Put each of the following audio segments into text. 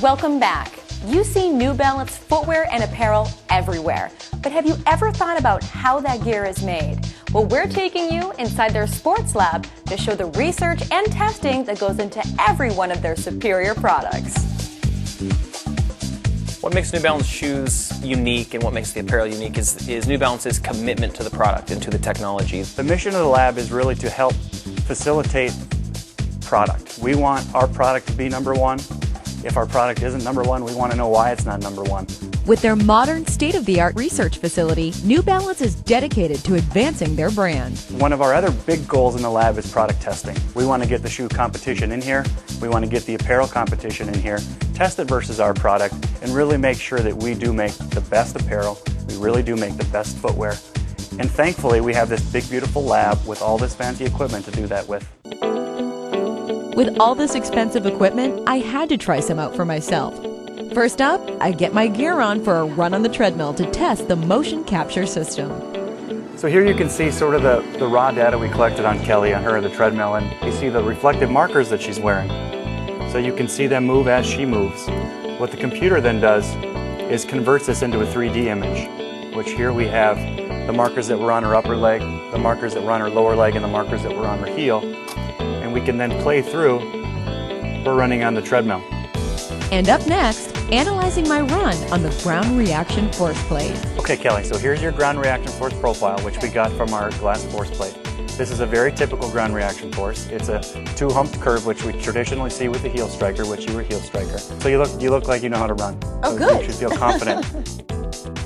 Welcome back. You see New Balance footwear and apparel everywhere, but have you ever thought about how that gear is made? Well, we're taking you inside their sports lab to show the research and testing that goes into every one of their superior products. What makes New Balance shoes unique and what makes the apparel unique is New Balance's commitment to the product and to the technology. The mission of the lab is really to help facilitate product. We want our product to be number one. If our product isn't number one, we want to know why it's not number one. With their modern state-of-the-art research facility, New Balance is dedicated to advancing their brand. One of our other big goals in the lab is product testing. We want to get the shoe competition in here. We want to get the apparel competition in here, test it versus our product, and really make sure that we do make the best apparel. We really do make the best footwear. And thankfully, we have this big, beautiful lab with all this fancy equipment to do that with. With all this expensive equipment, I had to try some out for myself. First up, I get my gear on for a run on the treadmill to test the motion capture system. So here you can see sort of the raw data we collected on Kelly, on her, the treadmill, and you see the reflective markers that she's wearing. So you can see them move as she moves. What the computer then does is converts this into a 3D image, which here we have the markers that were on her upper leg, the markers that were on her lower leg, and the markers that were on her heel. And we can then play through her running on the treadmill. And up next, analyzing my run on the ground reaction force plate. Okay, Kelly, so here's your ground reaction force profile, which we got from our glass force plate. This is a very typical ground reaction force. It's a two-humped curve, which we traditionally see with the heel striker, which you were heel striker. So you look like you know how to run. Oh, so good. You should feel confident.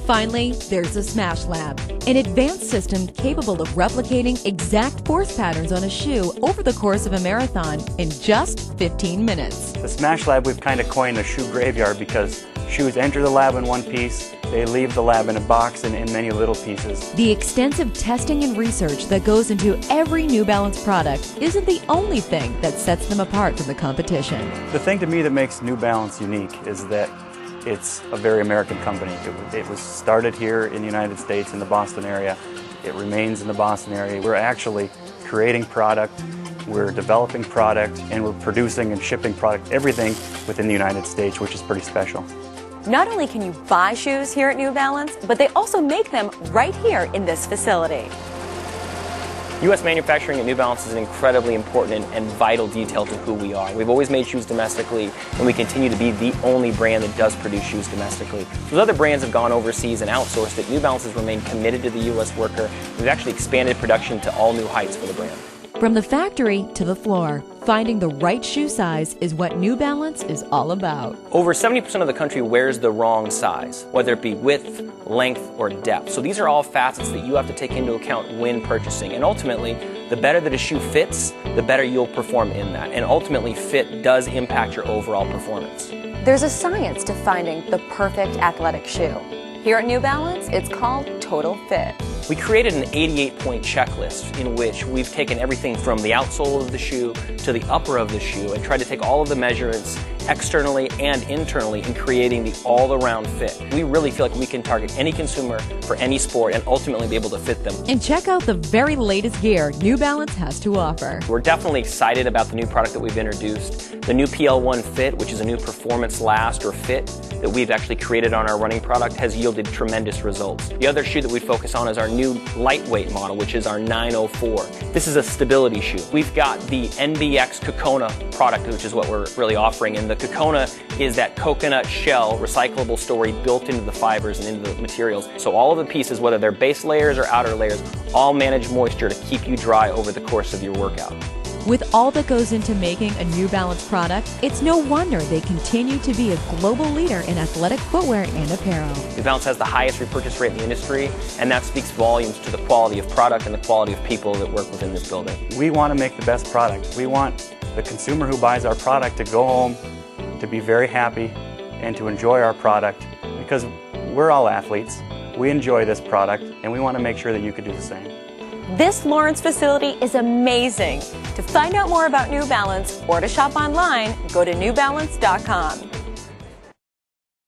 Finally, there's the Smash Lab, an advanced system capable of replicating exact force patterns on a shoe over the course of a marathon in just 15 minutes. The Smash Lab, we've kind of coined a shoe graveyard because shoes enter the lab in one piece, they leave the lab in a box and in many little pieces. The extensive testing and research that goes into every New Balance product isn't the only thing that sets them apart from the competition. The thing to me that makes New Balance unique is that it's a very American company. It was started here in the United States in the Boston area. It remains in the Boston area. We're actually creating product, we're developing product, and we're producing and shipping product, everything within the United States, which is pretty special. Not only can you buy shoes here at New Balance, but they also make them right here in this facility. U.S. manufacturing at New Balance is an incredibly important and vital detail to who we are. We've always made shoes domestically, and we continue to be the only brand that does produce shoes domestically. Those other brands have gone overseas and outsourced it. New Balance has remained committed to the U.S. worker. We've actually expanded production to all new heights for the brand. From the factory to the floor, finding the right shoe size is what New Balance is all about. Over 70% of the country wears the wrong size, whether it be width, length, or depth. So these are all facets that you have to take into account when purchasing. And ultimately, the better that a shoe fits, the better you'll perform in that. And ultimately, fit does impact your overall performance. There's a science to finding the perfect athletic shoe. Here at New Balance, it's called Total Fit. We created an 88-point checklist in which we've taken everything from the outsole of the shoe to the upper of the shoe and tried to take all of the measurements externally and internally in creating the all-around fit. We really feel like we can target any consumer for any sport and ultimately be able to fit them. And check out the very latest gear New Balance has to offer. We're definitely excited about the new product that we've introduced. The new PL1 Fit, which is a new performance last or fit that we've actually created on our running product, has yielded tremendous results. The other shoe that we focus on is our new lightweight model, which is our 904. This is a stability shoe. We've got the NBX Kokona product, which is what we're really offering, and the Kokona is that coconut shell recyclable story built into the fibers and into the materials. So all of the pieces, whether they're base layers or outer layers, all manage moisture to keep you dry over the course of your workout. With all that goes into making a New Balance product, it's no wonder they continue to be a global leader in athletic footwear and apparel. New Balance has the highest repurchase rate in the industry, and that speaks volumes to the quality of product and the quality of people that work within this building. We want to make the best product. We want the consumer who buys our product to go home, to be very happy, and to enjoy our product, because we're all athletes. We enjoy this product, and we want to make sure that you could do the same. This Lawrence facility is amazing. To find out more about New Balance or to shop online, go to newbalance.com.